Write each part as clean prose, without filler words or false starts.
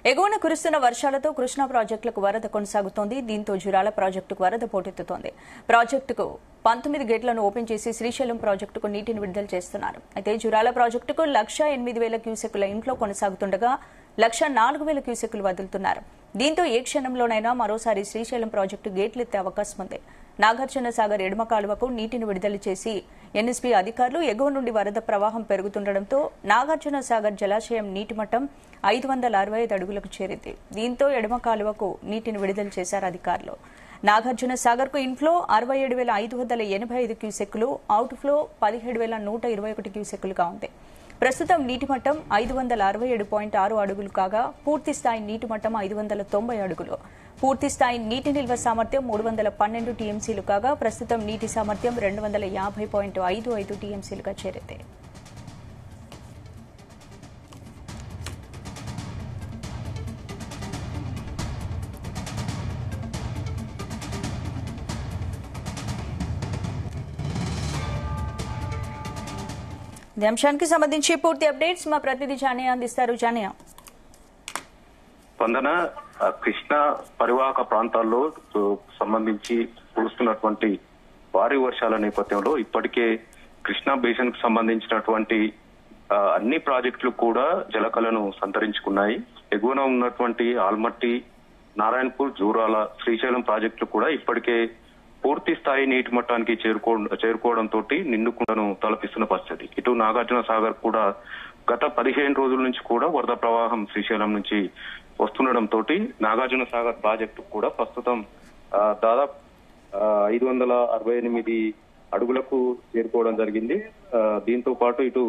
ఎగువన కురుస్తున్న వర్షాలతో కృష్ణా ప్రాజెక్టులకు వరద కొనసాగుతోంది. దీంతో జురాల ప్రాజెక్టుకు వరద పోటెత్తుతోంది. ప్రాజెక్టుకు 19 గేట్లను ఓపెన్ చేసి శ్రీశైలం ప్రాజెక్టుకు నీటిని విడుదల చేస్తున్నారు. అయితే జురాల ప్రాజెక్టుకు 1,08,000 క్యూసెక్కుల ఇన్ఫ్లో కొనసాగుతుండగా 1,04,000 క్యూసెక్కులు వదులుతున్నారు. దీంతో ఏ క్షణంలోనైనా మరోసారి శ్రీశైలం ప్రాజెక్టు గేట్లెత్తే అవకాశం ఉంది. నాగార్జున సాగర్ ఎడమ కాలువకు నీటిని విడుదల చేసి ఎన్ఎస్పీ అధికారులు ఎగువ నుండి వరద ప్రవాహం పెరుగుతుండటంతో నాగార్జున సాగర్ జలాశయం నీటి మట్టం 565 అడుగులకు చేరింది. దీంతో ఎడమ కాలువకు నీటిని విడుదల చేశారు అధికారులు. నాగార్జున సాగర్ కు ఇన్ఫ్లో 67,585 క్యూసెక్కులు, అవుట్ఫ్లో 17,121 క్యూసెక్కులుగా ఉంది. ప్రస్తుతం నీటి మట్టం 567.6 అడుగులు కాగా పూర్తిస్థాయి నీటి మట్టం 590 అడుగులు. పూర్తిస్థాయి నీటి నిల్వ సామర్థ్యం 312 టీఎంసీలు కాగా ప్రస్తుతం నీటి సామర్థ్యం 250.55 టీఎంసీలుగా చేరింది. ఈ అంశానికి సంబంధించి పూర్తి అప్డేట్స్ మా ప్రతినిధి జానియా అందిస్తారు. జానియా, స్పందన కృష్ణా పరివాహక ప్రాంతాల్లో సంబంధించి కురుస్తున్నటువంటి భారీ వర్షాల నేపథ్యంలో ఇప్పటికే కృష్ణా బేసిన్ కు సంబంధించినటువంటి అన్ని ప్రాజెక్టులు కూడా జలకలను సంతరించుకున్నాయి. ఎగువన ఉన్నటువంటి ఆల్మట్టి, నారాయణపూర్, జూరాల, శ్రీశైలం ప్రాజెక్టులు కూడా ఇప్పటికే పూర్తి స్థాయి నీటి మట్టానికి చేరుకోవడంతో నిండుకుండను తలపిస్తున్న పరిస్థితి. ఇటు నాగార్జున సాగర్ కూడా గత 15 రోజుల నుంచి కూడా వరద ప్రవాహం శ్రీశైలం నుంచి వస్తుండటంతో నాగార్జున సాగర్ ప్రాజెక్టు కూడా ప్రస్తుతం దాదాపు 568 అడుగులకు చేరుకోవడం జరిగింది. దీంతో పాటు ఇటు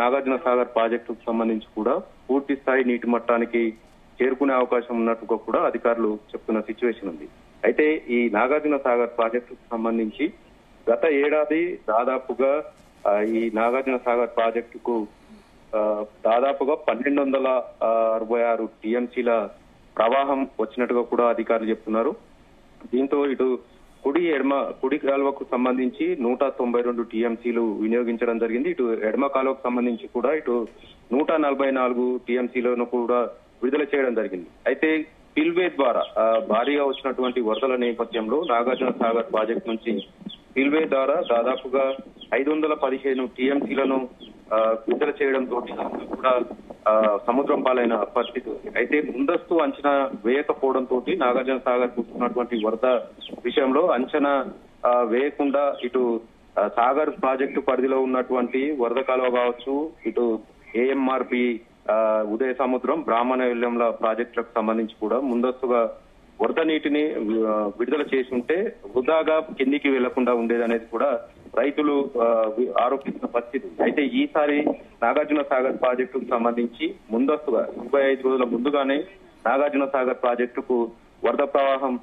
నాగార్జున సాగర్ ప్రాజెక్టుకు సంబంధించి కూడా పూర్తి స్థాయి నీటి మట్టానికి చేరుకునే అవకాశం ఉన్నట్టుగా కూడా అధికారులు చెప్తున్న సిచ్యువేషన్ ఉంది. అయితే ఈ నాగార్జున సాగర్ ప్రాజెక్టుకు సంబంధించి గత ఏడాది దాదాపుగా ఈ నాగార్జున సాగర్ ప్రాజెక్టుకు దాదాపుగా 1,266 టీఎంసీల ప్రవాహం వచ్చినట్టుగా కూడా అధికారులు చెప్తున్నారు. దీంతో ఇటు కుడి కాలువకు సంబంధించి 192 టీఎంసీలు వినియోగించడం జరిగింది. ఇటు ఎడమ కాలువకు సంబంధించి కూడా ఇటు 144 టీఎంసీలను కూడా విడుదల చేయడం జరిగింది. అయితే స్పిల్వే ద్వారా భారీగా వచ్చినటువంటి వరదల నేపథ్యంలో నాగార్జున సాగర్ ప్రాజెక్టు నుంచి స్పిల్వే ద్వారా దాదాపుగా 515 టీఎంసీలను విడుదల చేయడంతో కూడా సముద్రం పాలైన పరిస్థితి ఉంది. అయితే ముందస్తు అంచనా వేయకపోవడంతో నాగార్జున సాగర్ కూర్చున్నటువంటి వరద విషయంలో అంచనా వేయకుండా ఇటు సాగర్ ప్రాజెక్టు పరిధిలో ఉన్నటువంటి వరద కాలువ కావచ్చు, ఇటు ఏఎంఆర్పి ఉదయ సముద్రం, బ్రాహ్మణ వెల్లంల ప్రాజెక్టులకు సంబంధించి కూడా ముందస్తుగా వరద నీటిని విడుదల చేసి ఉంటే వృధాగా కిందికి వెళ్లకుండా ఉండేదనేది కూడా రైతులు ఆరోపిస్తున్న పరిస్థితి. అయితే ఈసారి నాగార్జున సాగర్ ప్రాజెక్టుకు సంబంధించి ముందస్తుగా 25 రోజుల ముందుగానే నాగార్జున సాగర్ ప్రాజెక్టుకు వరద ప్రవాహం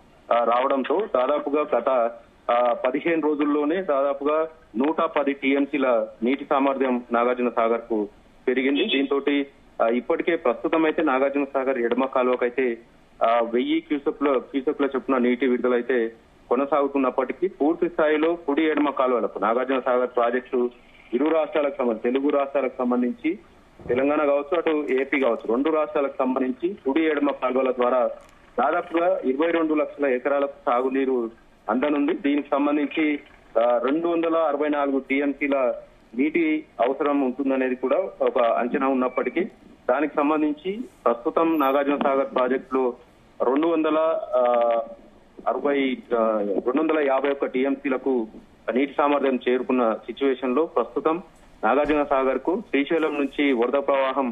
రావడంతో దాదాపుగా గత 15 రోజుల్లోనే దాదాపుగా 110 టీఎంసీల నీటి సామర్థ్యం నాగార్జున సాగర్ కు పెరిగింది. దీంతో ఇప్పటికే ప్రస్తుతం అయితే నాగార్జున సాగర్ ఎడమ కాలువకైతే 1000 క్యూసెక్ల చొప్పున నీటి విడుదల అయితే కొనసాగుతున్నప్పటికీ పూర్తి స్థాయిలో కుడి ఎడమ కాలువలకు నాగార్జున సాగర్ ప్రాజెక్టు ఇరు రాష్ట్రాలకు సంబంధించి, తెలుగు రాష్ట్రాలకు సంబంధించి తెలంగాణ కావచ్చు, అటు ఏపీ కావచ్చు, 2 రాష్ట్రాలకు సంబంధించి కుడి ఎడమ కాలువల ద్వారా దాదాపుగా 22 లక్షల ఎకరాలకు సాగునీరు అందనుంది. దీనికి సంబంధించి 264 టీఎంసీల నీటి అవసరం ఉంటుందనేది కూడా ఒక అంచనా ఉన్నప్పటికీ దానికి సంబంధించి ప్రస్తుతం నాగార్జున సాగర్ ప్రాజెక్టులో 251 టీఎంసీలకు నీటి సామర్థ్యం చేరుకున్న సిచ్యువేషన్ లో ప్రస్తుతం నాగార్జున సాగర్ కు శ్రీశైలం నుంచి వరద ప్రవాహం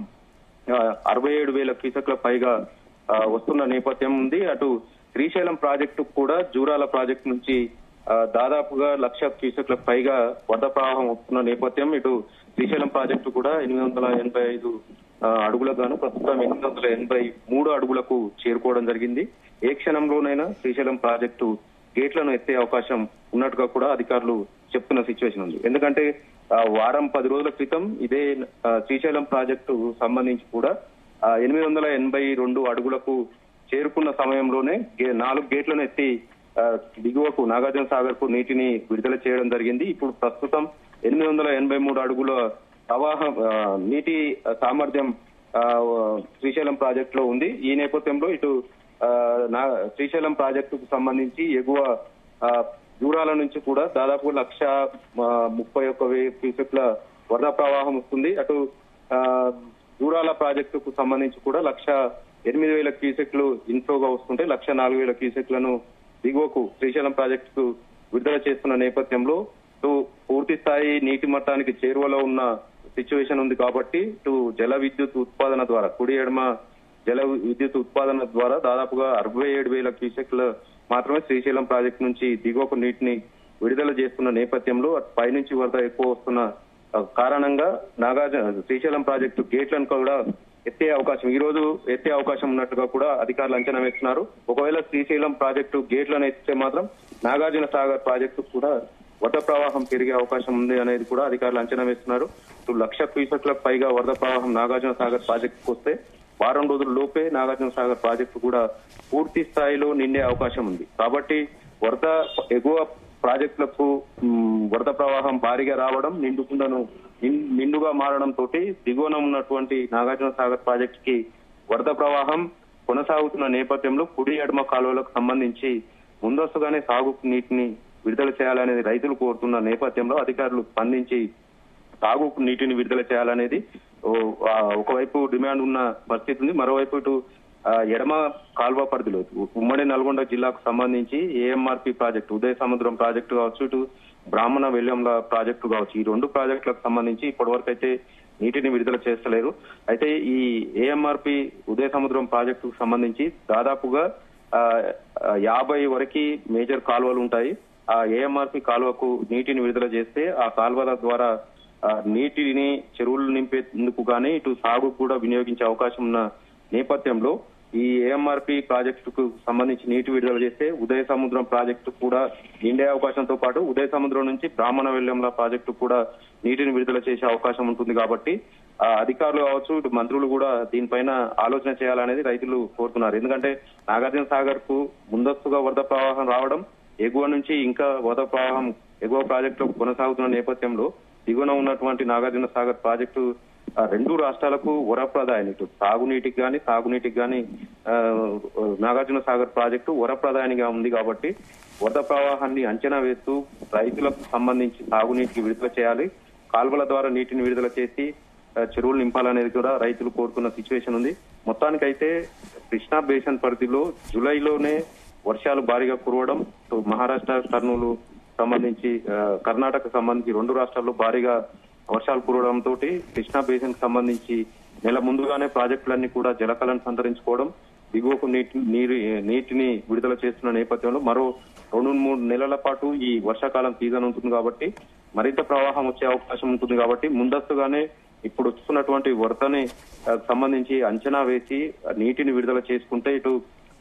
67,000 క్యూసెక్ల పైగా వస్తున్న నేపథ్యం ఉంది. అటు శ్రీశైలం ప్రాజెక్టు కూడా జూరాల ప్రాజెక్టు నుంచి దాదాపుగా 1,00,000 క్యూసెక్ల పైగా వరద ప్రవాహం వస్తున్న నేపథ్యం. ఇటు శ్రీశైలం ప్రాజెక్టు కూడా 885 అడుగులకు గాను ప్రస్తుతం 883 అడుగులకు చేరుకోవడం జరిగింది. ఏ క్షణంలోనైనా శ్రీశైలం ప్రాజెక్టు గేట్లను ఎత్తే అవకాశం ఉన్నట్టుగా కూడా అధికారులు చెప్తున్న సిచ్యువేషన్ ఉంది. ఎందుకంటే వారం 10 రోజుల క్రితం ఇదే శ్రీశైలం ప్రాజెక్టు సంబంధించి కూడా 882 అడుగులకు చేరుకున్న సమయంలోనే 4 గేట్లను ఎత్తి దిగువకు నాగార్జున సాగర్ కు నీటిని విడుదల చేయడం జరిగింది. ఇప్పుడు ప్రస్తుతం 883 అడుగుల ప్రవాహం నీటి సామర్థ్యం శ్రీశైలం ప్రాజెక్ట్ లో ఉంది. ఈ నేపథ్యంలో ఇటు శ్రీశైలం ప్రాజెక్టుకు సంబంధించి ఎగువ దూరాల నుంచి కూడా దాదాపు 1,31,000 క్యూసెక్ల వరద ప్రవాహం వస్తుంది. అటు దూరాల ప్రాజెక్టుకు సంబంధించి కూడా 1,08,000 క్యూసెక్లు ఇన్ఫ్లోగా వస్తుంటే 1,04,000 క్యూసెక్లను దిగువకు శ్రీశైలం ప్రాజెక్టుకు విడుదల చేస్తున్న నేపథ్యంలో పూర్తి స్థాయి నీటి మట్టానికి చేరువలో ఉన్న సిచ్యువేషన్ ఉంది కాబట్టి ఇటు జల విద్యుత్ ఉత్పాదన ద్వారా కుడి ఎడమ జల విద్యుత్ ఉత్పాదన ద్వారా దాదాపుగా 67,000 క్యూసెక్లు మాత్రమే శ్రీశైలం ప్రాజెక్టు నుంచి దిగువకు నీటిని విడుదల చేస్తున్న నేపథ్యంలో పైనుంచి వరద ఎక్కువ వస్తున్న కారణంగా శ్రీశైలం ప్రాజెక్టు గేట్లను కూడా ఎత్తే అవకాశం ఈ రోజు ఎత్తే అవకాశం ఉన్నట్టుగా కూడా అధికారులు అంచనా వేస్తున్నారు. ఒకవేళ శ్రీశైలం ప్రాజెక్టు గేట్లను ఎత్తితే మాత్రం నాగార్జున సాగర్ ప్రాజెక్టు కూడా వరద ప్రవాహం పెరిగే అవకాశం ఉంది అనేది కూడా అధికారులు అంచనా వేస్తున్నారు. 1,00,000 క్యూసెక్లకు పైగా వరద ప్రవాహం నాగార్జున సాగర్ ప్రాజెక్టుకు వస్తే వారం రోజుల లోపే నాగార్జున సాగర్ ప్రాజెక్టు కూడా పూర్తి స్థాయిలో నిండే అవకాశం ఉంది. కాబట్టి వరద ఎగువ ప్రాజెక్టులకు వరద ప్రవాహం భారీగా రావడం నిండుగా మారడం తోటి దిగువన ఉన్నటువంటి నాగార్జున సాగర్ ప్రాజెక్టుకి వరద ప్రవాహం కొనసాగుతున్న నేపథ్యంలో కుడి ఎడమ కాలువలకు సంబంధించి ముందస్తుగానే సాగు నీటిని విడుదల చేయాలనేది రైతులు కోరుతున్న నేపథ్యంలో అధికారులు స్పందించి సాగుకు నీటిని విడుదల చేయాలనేది ఒకవైపు డిమాండ్ ఉన్న పరిస్థితి ఉంది. మరోవైపు ఇటు ఎడమ కాల్వ పరిధిలో ఉమ్మడి నల్గొండ జిల్లాకు సంబంధించి ఏఎంఆర్పి ప్రాజెక్టు ఉదయ సముద్రం ప్రాజెక్టు కావచ్చు, ఇటు బ్రాహ్మణ వెల్లంల ప్రాజెక్టు కావచ్చు, ఈ రెండు ప్రాజెక్టులకు సంబంధించి ఇప్పటివరకు అయితే నీటిని విడుదల చేస్తలేరు. అయితే ఈ ఏఎంఆర్పి ఉదయ సముద్రం ప్రాజెక్టుకు సంబంధించి దాదాపుగా 50 వరకు మేజర్ కాలువలు ఉంటాయి. ఆ ఏఎంఆర్పి కాలువకు నీటిని విడుదల చేస్తే ఆ కాలువల ద్వారా నీటిని చెరువులు నింపేందుకు గానీ ఇటు సాగు కూడా వినియోగించే అవకాశం ఉన్న నేపథ్యంలో ఈ ఏఎంఆర్పి ప్రాజెక్టుకు సంబంధించి నీటి విడుదల చేస్తే ఉదయ సముద్రం ప్రాజెక్టు కూడా నిండే అవకాశంతో పాటు ఉదయ సముద్రం నుంచి బ్రాహ్మణ వెల్లంల ప్రాజెక్టు కూడా నీటిని విడుదల చేసే అవకాశం ఉంటుంది. కాబట్టి అధికారులు కావచ్చు, ఇటు మంత్రులు కూడా దీనిపైన ఆలోచన చేయాలనేది రైతులు కోరుతున్నారు. ఎందుకంటే నాగార్జున సాగర్ కు ముందస్తుగా వరద ప్రవాహం రావడం, ఎగువ నుంచి ఇంకా వరద ప్రవాహం ఎగువ ప్రాజెక్టు కొనసాగుతున్న నేపథ్యంలో దిగువన ఉన్నటువంటి నాగార్జున సాగర్ ప్రాజెక్టు రెండు రాష్ట్రాలకు వరప్రదాయం. ఇటు సాగునీటికి గాని నాగార్జున సాగర్ ప్రాజెక్టు వరప్రదాయనిగా ఉంది. కాబట్టి వరద ప్రవాహాన్ని అంచనా వేస్తూ రైతులకు సంబంధించి సాగునీటికి విడుదల చేయాలి, కాల్వల ద్వారా నీటిని విడుదల చేసి చెరువులు నింపాలనేది కూడా రైతులు కోరుకున్న సిచ్యువేషన్ ఉంది. మొత్తానికైతే కృష్ణా బేసిన్ పరిధిలో జూలైలోనే వర్షాలు భారీగా కురవడం, మహారాష్ట్ర కర్నూలు సంబంధించి కర్ణాటక సంబంధించి రెండు రాష్ట్రాల్లో భారీగా వర్షాలు కురవడంతో కృష్ణా బేసిన్ కు సంబంధించి నెల ముందుగానే ప్రాజెక్టులన్నీ కూడా జలకళను సంతరించుకోవడం, దిగువకు నీటిని విడుదల చేస్తున్న నేపథ్యంలో మరో 2-3 నెలల పాటు ఈ వర్షాకాలం సీజన్ ఉంటుంది. కాబట్టి మరింత ప్రవాహం వచ్చే అవకాశం ఉంటుంది. కాబట్టి ముందస్తుగానే ఇప్పుడు వస్తున్నటువంటి వరదని సంబంధించి అంచనా వేసి నీటిని విడుదల చేసుకుంటే ఇటు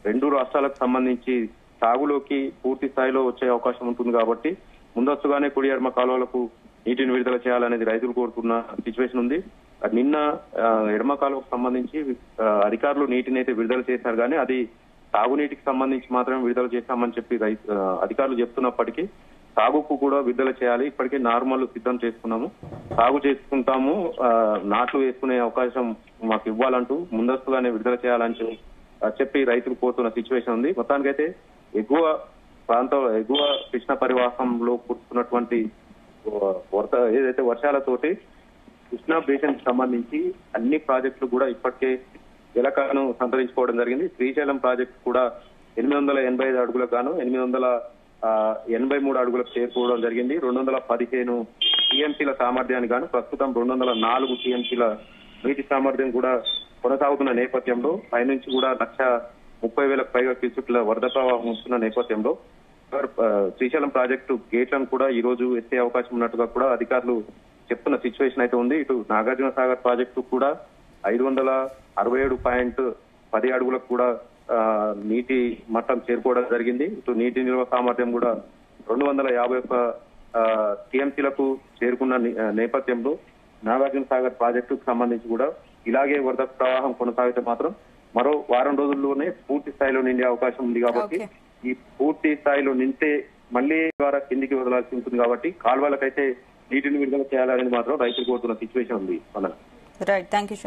రెండు రాష్ట్రాలకు సంబంధించి సాగులోకి పూర్తి స్థాయిలో వచ్చే అవకాశం ఉంటుంది. కాబట్టి ముందస్తుగానే కుడి ఎడమ కాలువలకు నీటిని విడుదల చేయాలనేది రైతులు కోరుతున్న సిచ్యువేషన్ ఉంది. నిన్న ఎడమ కాలువకు సంబంధించి అధికారులు నీటిని అయితే విడుదల చేశారు, కానీ అది సాగునీటికి సంబంధించి మాత్రమే విడుదల చేశామని చెప్పి అధికారులు చెప్తున్నప్పటికీ సాగుకు కూడా విడుదల చేయాలి. ఇప్పటికే నార్మల్ సిద్ధం చేసుకున్నాము, సాగు చేసుకుంటాము, నాట్లు వేసుకునే అవకాశం మాకు ఇవ్వాలంటూ ముందస్తుగానే విడుదల చేయాలని చెప్పి రైతులు కోరుతున్న సిచ్యువేషన్ ఉంది. మొత్తానికైతే ఎగువ కృష్ణ పరివాహంలో కురుస్తున్నటువంటి ఏదైతే వర్షాలతోటి కృష్ణా బేసిన్ కి సంబంధించి అన్ని ప్రాజెక్టులు కూడా ఇప్పటికే జలకళను సంతరించుకోవడం జరిగింది. శ్రీశైలం ప్రాజెక్టు కూడా 885 అడుగులకు గాను 883 అడుగులకు చేరుకోవడం జరిగింది. 215 టీఎంసీల సామర్థ్యానికి గాను ప్రస్తుతం 204 టీఎంసీల నీటి సామర్థ్యం కూడా కొనసాగుతున్న నేపథ్యంలో పైనుంచి కూడా 1,30,000 పైగా క్యూసెక్ల వరద ప్రవాహం వస్తున్న నేపథ్యంలో శ్రీశైలం ప్రాజెక్టు గేట్లను కూడా ఈ రోజు ఎత్తే అవకాశం ఉన్నట్టుగా కూడా అధికారులు చెప్తున్న సిచ్యువేషన్ అయితే ఉంది. ఇటు నాగార్జున సాగర్ ప్రాజెక్టు కూడా 567.10 అడుగులకు కూడా నీటి మట్టం చేరుకోవడం జరిగింది. ఇటు నీటి నిల్వ సామర్థ్యం కూడా 251 టీఎంసీలకు చేరుకున్న నేపథ్యంలో నాగార్జున సాగర్ ప్రాజెక్టుకు సంబంధించి కూడా ఇలాగే వరద ప్రవాహం కొనసాగితే మాత్రం మరో వారం రోజుల్లోనే పూర్తి స్థాయిలో నిండే అవకాశం ఉంది. కాబట్టి ఈ పూర్తి స్థాయిలో నింటే మళ్లీ ద్వారా కిందికి వదలాల్సి ఉంటుంది. కాబట్టి కాల్వలకైతే నీటిని విడుదల చేయాలనేది మాత్రం రైతులు కోరుతున్న సిచ్యువేషన్ ఉంది. Right, thank you.